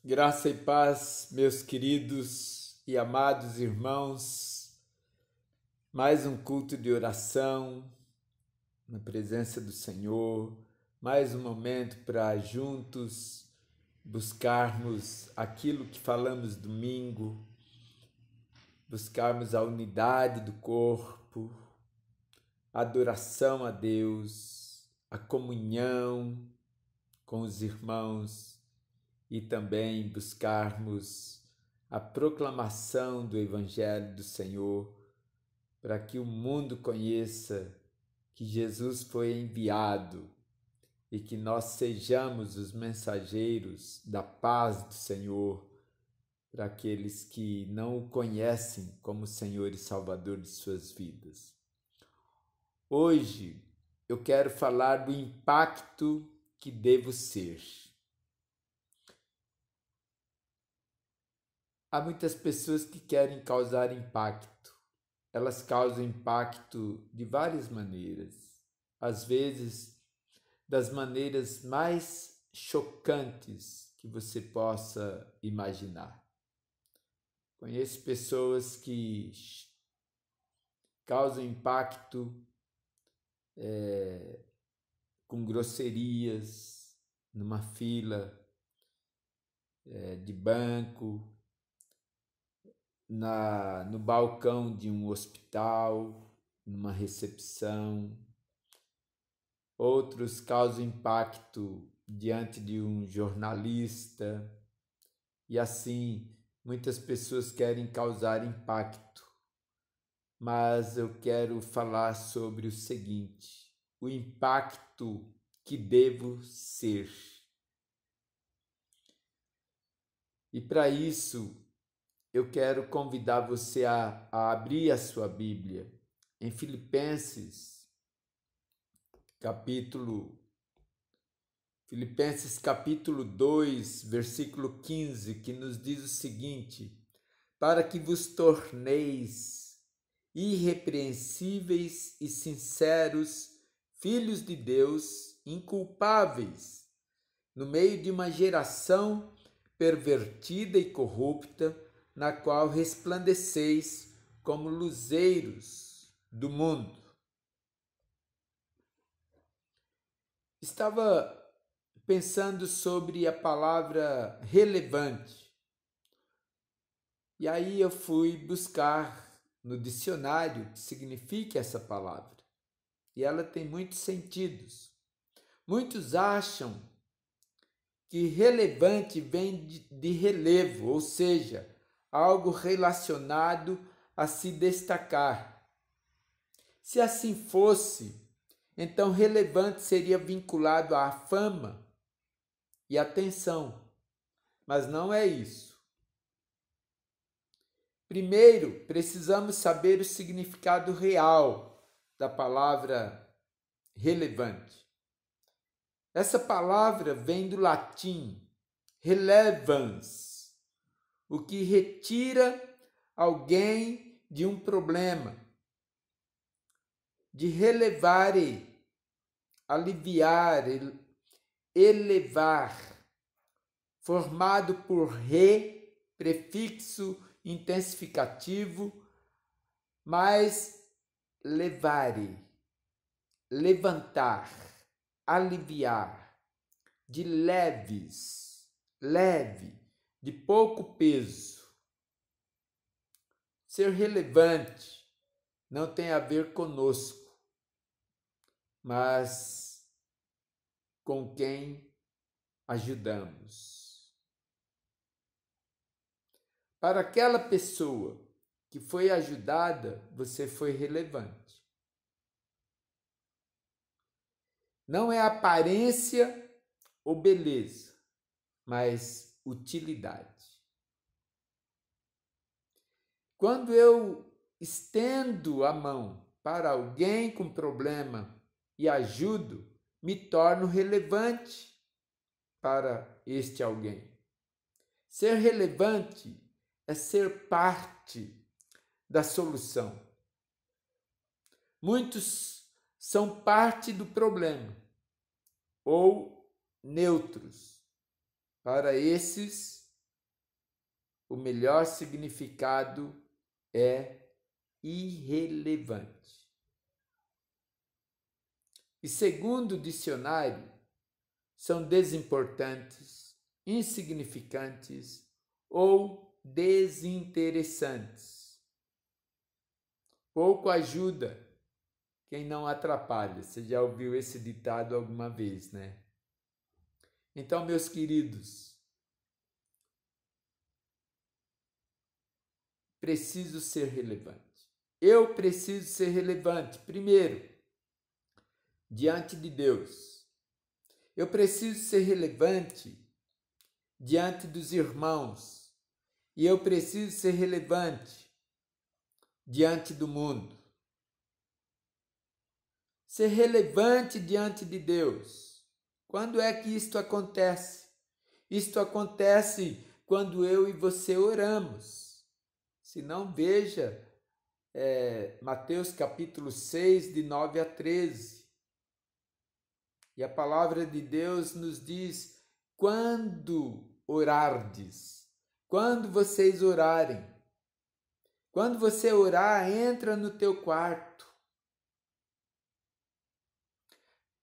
Graça e paz, meus queridos e amados irmãos. Mais um culto de oração na presença do Senhor, mais um momento para juntos buscarmos aquilo que falamos domingo, buscarmos a unidade do corpo, a adoração a Deus, a comunhão com os irmãos e também buscarmos a proclamação do Evangelho do Senhor para que o mundo conheça que Jesus foi enviado e que nós sejamos os mensageiros da paz do Senhor para aqueles que não o conhecem como Senhor e Salvador de suas vidas. Hoje eu quero falar do impacto que devo ser. Há muitas pessoas que querem causar impacto. Elas causam impacto de várias maneiras. Às vezes, das maneiras mais chocantes que você possa imaginar. Conheço pessoas que causam impacto com grosserias, numa fila de banco, no balcão de um hospital, numa recepção. Outros causam impacto diante de um jornalista. E assim, muitas pessoas querem causar impacto. Mas eu quero falar sobre o seguinte: o impacto que devo ser. E para isso, eu quero convidar você a abrir a sua Bíblia em Filipenses capítulo 2, versículo 15, que nos diz o seguinte: para que vos torneis irrepreensíveis e sinceros, filhos de Deus, inculpáveis, no meio de uma geração pervertida e corrupta, na qual resplandeceis como luzeiros do mundo. Estava pensando sobre a palavra relevante. E aí eu fui buscar no dicionário o que significa essa palavra. E ela tem muitos sentidos. Muitos acham que relevante vem de relevo, ou seja, algo relacionado a se destacar. Se assim fosse, então relevante seria vinculado à fama e atenção, mas não é isso. Primeiro, precisamos saber o significado real da palavra relevante. Essa palavra vem do latim relevans, o que retira alguém de um problema, de relevare, aliviar, elevar, formado por re, prefixo intensificativo, mais levare, levantar, aliviar, de leves, leve, de pouco peso. Ser relevante não tem a ver conosco, mas com quem ajudamos. Para aquela pessoa que foi ajudada, você foi relevante. Não é aparência ou beleza, mas utilidade. Quando eu estendo a mão para alguém com problema e ajudo, me torno relevante para este alguém. Ser relevante é ser parte da solução. Muitos são parte do problema ou neutros. Para esses, o melhor significado é irrelevante. E segundo o dicionário, são desimportantes, insignificantes ou desinteressantes. Pouco ajuda quem não atrapalha. Você já ouviu esse ditado alguma vez, né? Então, meus queridos, preciso ser relevante. Eu preciso ser relevante, primeiro, diante de Deus. Eu preciso ser relevante diante dos irmãos. E eu preciso ser relevante diante do mundo. Ser relevante diante de Deus. Quando é que isto acontece? Isto acontece quando eu e você oramos. Se não, veja Mateus capítulo 6, de 9 a 13. E a palavra de Deus nos diz: quando orardes, quando vocês orarem, quando você orar, entra no teu quarto.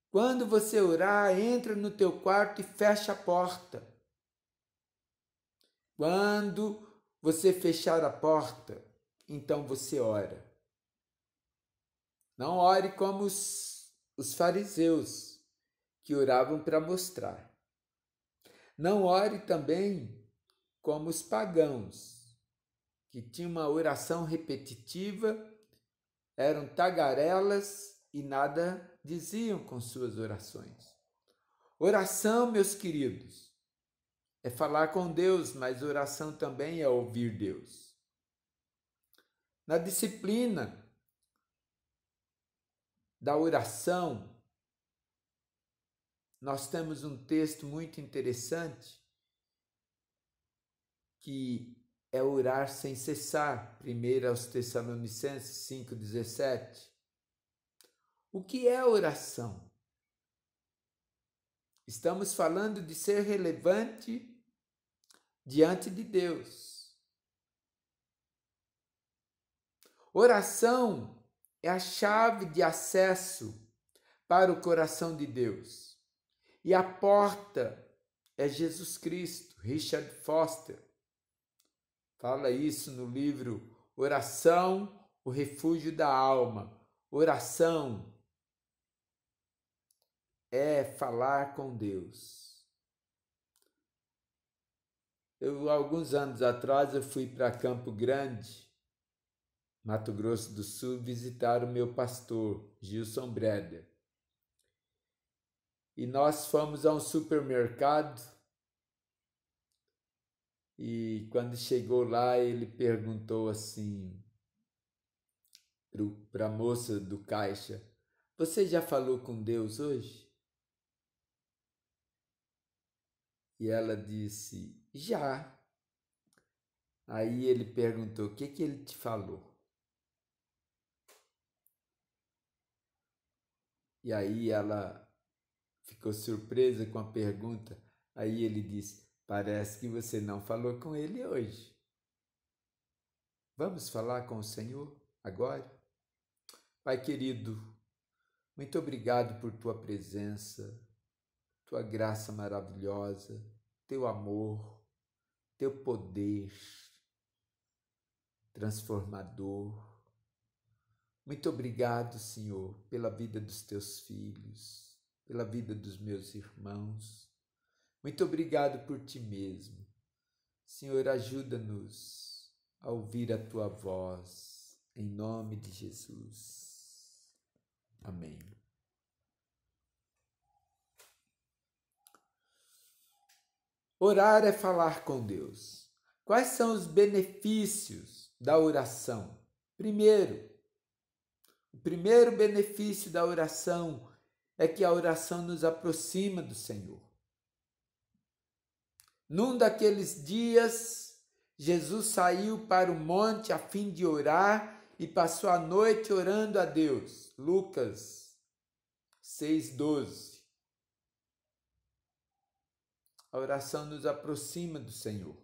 Quando você orar, entra no teu quarto e fecha a porta. Quando você fechar a porta, então você ora. Não ore como os fariseus, que oravam para mostrar. Não ore também como os pagãos, que tinham uma oração repetitiva, eram tagarelas e nada diziam com suas orações. Oração, meus queridos, é falar com Deus, mas oração também é ouvir Deus. Na disciplina da oração, nós temos um texto muito interessante que é orar sem cessar, 1 aos Tessalonicenses 5,17. O que é oração? Estamos falando de ser relevante diante de Deus. Oração é a chave de acesso para o coração de Deus. E a porta é Jesus Cristo. Richard Foster fala isso no livro Oração, o Refúgio da Alma. Oração é falar com Deus. Alguns anos atrás, eu fui para Campo Grande, Mato Grosso do Sul, visitar o meu pastor, Gilson Breder. E nós fomos a um supermercado e quando chegou lá, ele perguntou assim para a moça do caixa: você já falou com Deus hoje? E ela disse: já. Aí ele perguntou: o que ele te falou? E aí ela ficou surpresa com a pergunta. Aí ele disse: parece que você não falou com ele hoje. Vamos falar com o Senhor agora? Pai querido, muito obrigado por tua presença, tua graça maravilhosa, teu amor, teu poder transformador. Muito obrigado, Senhor, pela vida dos teus filhos, pela vida dos meus irmãos. Muito obrigado por ti mesmo. Senhor, ajuda-nos a ouvir a tua voz, em nome de Jesus. Amém. Orar é falar com Deus. Quais são os benefícios da oração? Primeiro, o primeiro benefício da oração é que a oração nos aproxima do Senhor. Num daqueles dias, Jesus saiu para o monte a fim de orar e passou a noite orando a Deus. Lucas 6,12. A oração nos aproxima do Senhor.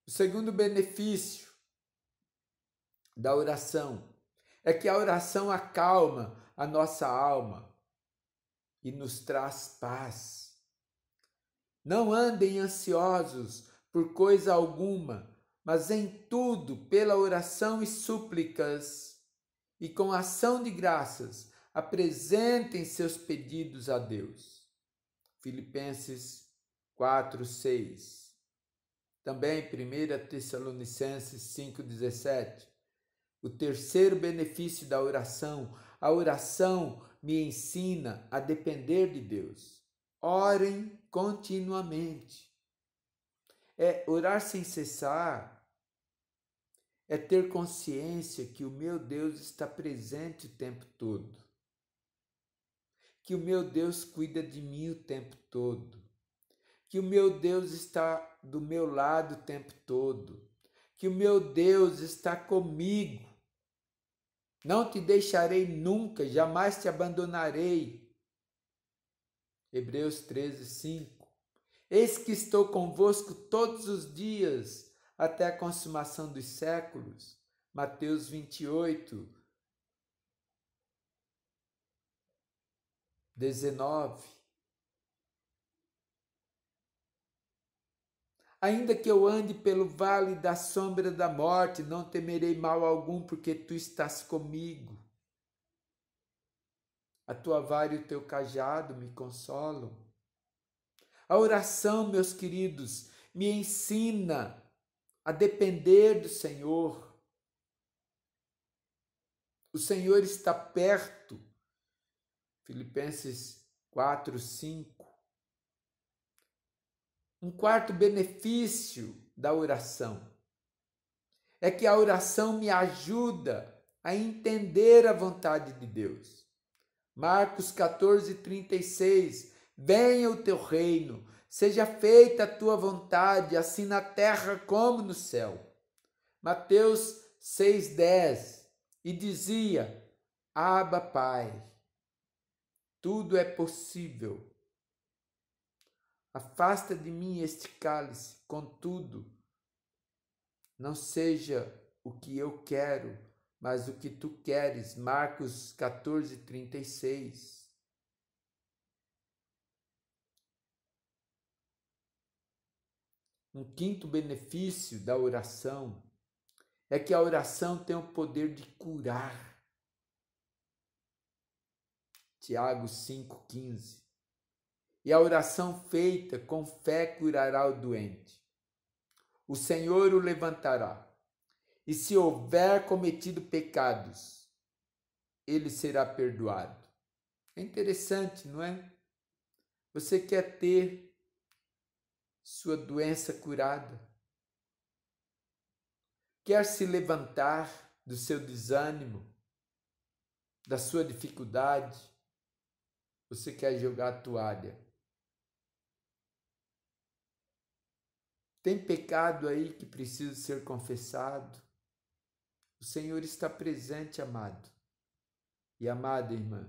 O segundo benefício da oração é que a oração acalma a nossa alma e nos traz paz. Não andem ansiosos por coisa alguma, mas em tudo, pela oração e súplicas, e com ação de graças, apresentem seus pedidos a Deus. Filipenses 4:6. Também 1 Tessalonicenses 5:17. O terceiro benefício da oração, a oração me ensina a depender de Deus. Orem continuamente. Orar sem cessar é ter consciência que o meu Deus está presente o tempo todo, que o meu Deus cuida de mim o tempo todo, que o meu Deus está do meu lado o tempo todo, que o meu Deus está comigo. Não te deixarei nunca, jamais te abandonarei. Hebreus 13:5. Eis que estou convosco todos os dias, até a consumação dos séculos. Mateus 28:19. Ainda que eu ande pelo vale da sombra da morte, não temerei mal algum, porque tu estás comigo. A tua vara e o teu cajado me consolam. A oração, meus queridos, me ensina a depender do Senhor. O Senhor está perto. Filipenses 4:5. Um quarto benefício da oração é que a oração me ajuda a entender a vontade de Deus. Marcos 14:36. Venha o teu reino, seja feita a tua vontade, assim na terra como no céu. Mateus 6:10. E dizia: Abba, Pai, tudo é possível. Afasta de mim este cálice, contudo, não seja o que eu quero, mas o que tu queres. Marcos 14:36. Um quinto benefício da oração é que a oração tem o poder de curar. Tiago 5:15. E a oração feita com fé curará o doente. O Senhor o levantará. E se houver cometido pecados, ele será perdoado. É interessante, não é? Você quer ter sua doença curada? Quer se levantar do seu desânimo, da sua dificuldade? Você quer jogar a toalha? Tem pecado aí que precisa ser confessado? O Senhor está presente, amado e amada irmã.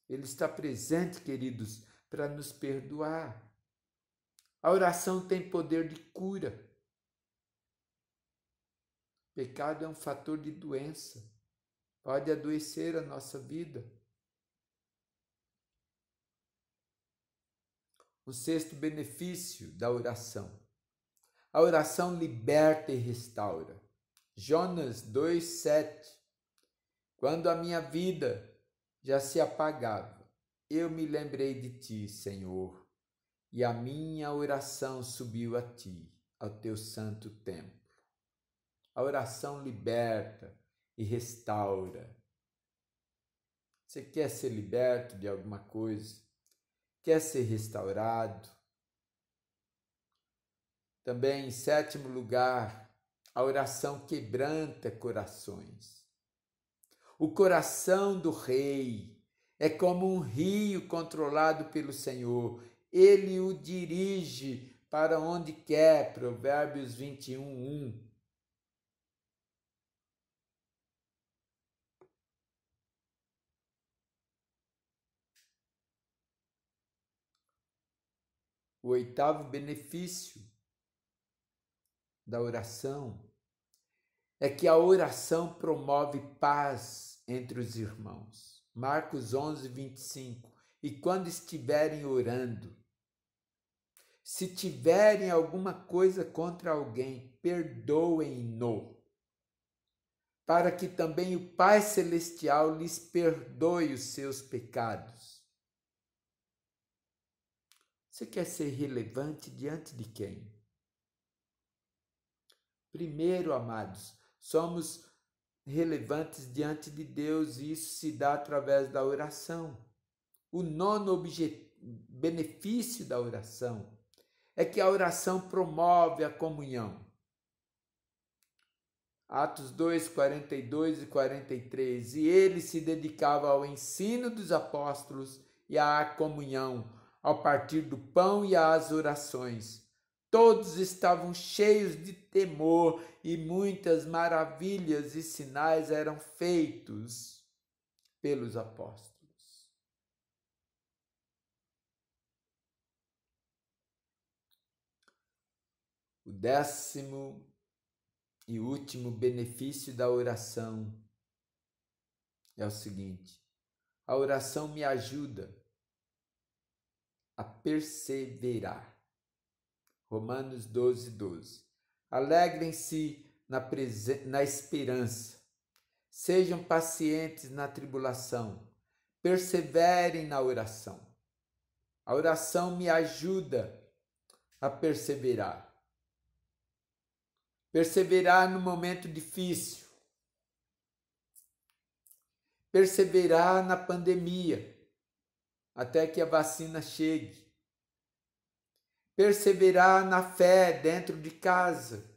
Ele está presente, queridos, para nos perdoar. A oração tem poder de cura. Pecado é um fator de doença. Pode adoecer a nossa vida. O sexto benefício da oração. A oração liberta e restaura. Jonas 2:7. Quando a minha vida já se apagava, eu me lembrei de ti, Senhor, e a minha oração subiu a ti, ao teu santo templo. A oração liberta e restaura. Você quer ser liberto de alguma coisa? Quer ser restaurado? Também, em sétimo lugar, a oração quebranta corações. O coração do rei é como um rio controlado pelo Senhor. Ele o dirige para onde quer. Provérbios 21:1. O oitavo benefício da oração é que a oração promove paz entre os irmãos. Marcos 11, 25. E quando estiverem orando, se tiverem alguma coisa contra alguém, perdoem-no, para que também o Pai Celestial lhes perdoe os seus pecados. Você quer ser relevante diante de quem? Primeiro, amados, somos relevantes diante de Deus e isso se dá através da oração. O nono benefício da oração é que a oração promove a comunhão. Atos 2, 42 e 43. E ele se dedicava ao ensino dos apóstolos e à comunhão, ao partir do pão e às orações. Todos estavam cheios de temor e muitas maravilhas e sinais eram feitos pelos apóstolos. O 10º e último benefício da oração é o seguinte: a oração me ajuda a perseverar. Romanos 12, 12. Alegrem-se na esperança, sejam pacientes na tribulação, perseverem na oração. A oração me ajuda a perseverar. Perseverar no momento difícil. Perseverar na pandemia, até que a vacina chegue. Perseverar na fé dentro de casa.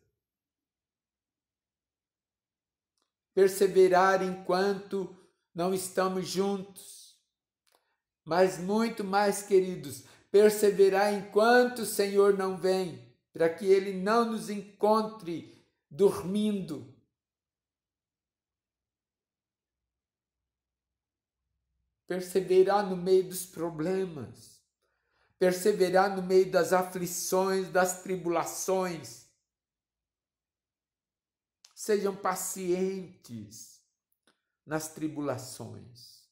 Perseverar enquanto não estamos juntos. Mas muito mais, queridos, perseverar enquanto o Senhor não vem, para que Ele não nos encontre dormindo. Perseverar no meio dos problemas. Perseverar no meio das aflições, das tribulações. Sejam pacientes nas tribulações.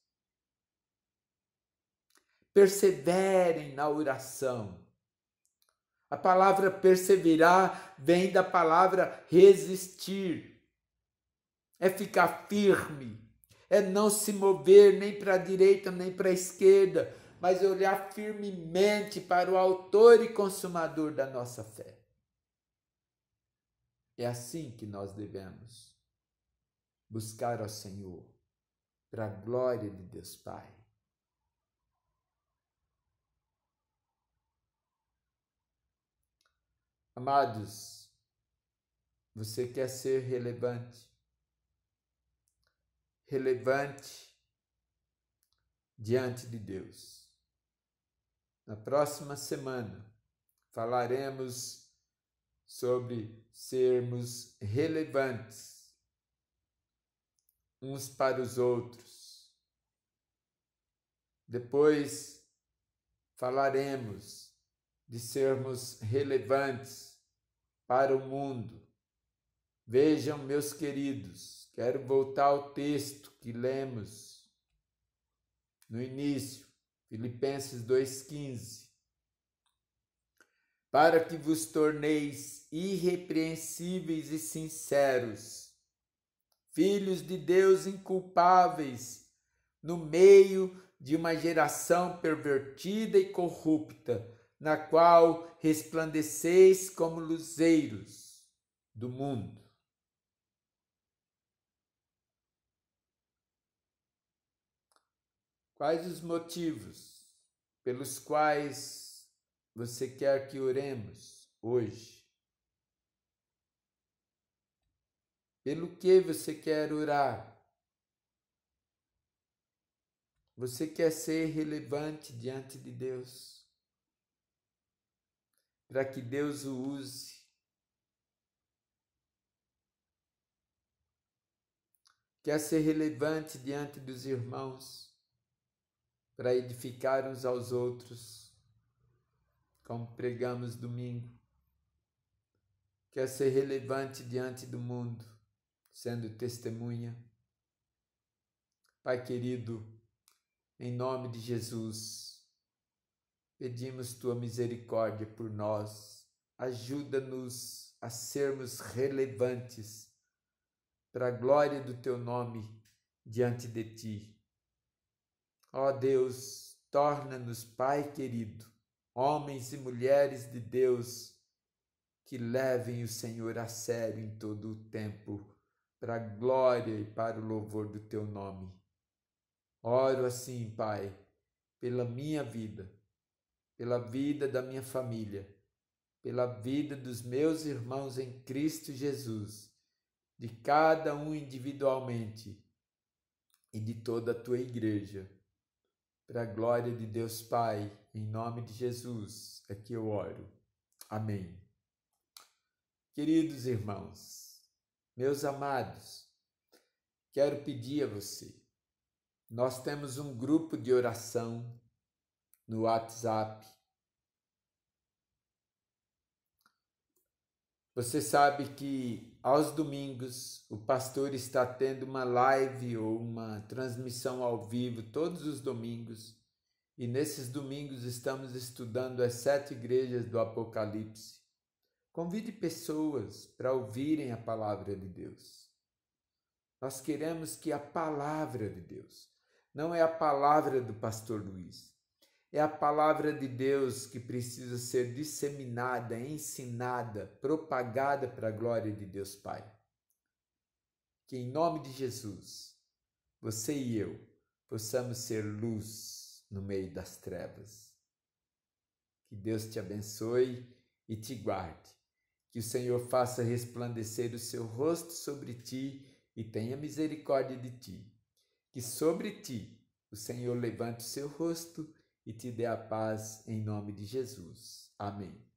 Perseverem na oração. A palavra perseverar vem da palavra resistir. É ficar firme. É não se mover nem para a direita nem para a esquerda, mas olhar firmemente para o autor e consumador da nossa fé. É assim que nós devemos buscar ao Senhor, para a glória de Deus Pai. Amados, você quer ser relevante? Relevante diante de Deus. Na próxima semana falaremos sobre sermos relevantes uns para os outros. Depois falaremos de sermos relevantes para o mundo. Vejam, meus queridos, quero voltar ao texto que lemos no início, Filipenses 2,15. Para que vos torneis irrepreensíveis e sinceros, filhos de Deus inculpáveis, no meio de uma geração pervertida e corrupta, na qual resplandeceis como luzeiros do mundo. Quais os motivos pelos quais você quer que oremos hoje? Pelo que você quer orar? Você quer ser relevante diante de Deus, para que Deus o use. Quer ser relevante diante dos irmãos, para edificar uns aos outros, como pregamos domingo. quer ser relevante diante do mundo, sendo testemunha. Pai querido, em nome de Jesus, pedimos tua misericórdia por nós. Ajuda-nos a sermos relevantes para a glória do teu nome diante de ti. Ó Deus, torna-nos, Pai querido, homens e mulheres de Deus que levem o Senhor a sério em todo o tempo, para a glória e para o louvor do teu nome. Oro assim, Pai, pela minha vida, pela vida da minha família, pela vida dos meus irmãos em Cristo Jesus, de cada um individualmente e de toda a tua igreja. Para a glória de Deus Pai, em nome de Jesus, é que eu oro. Amém. Queridos irmãos, meus amados, quero pedir a você, nós temos um grupo de oração no WhatsApp. Você sabe que aos domingos o pastor está tendo uma live ou uma transmissão ao vivo todos os domingos, e nesses domingos estamos estudando as 7 igrejas do Apocalipse. Convide pessoas para ouvirem a palavra de Deus. Nós queremos que a palavra de Deus, não é a palavra do pastor Luiz, é a palavra de Deus que precisa ser disseminada, ensinada, propagada para a glória de Deus Pai. Que em nome de Jesus, você e eu possamos ser luz no meio das trevas. Que Deus te abençoe e te guarde. Que o Senhor faça resplandecer o seu rosto sobre ti e tenha misericórdia de ti. Que sobre ti o Senhor levante o seu rosto e te dê a paz em nome de Jesus. Amém.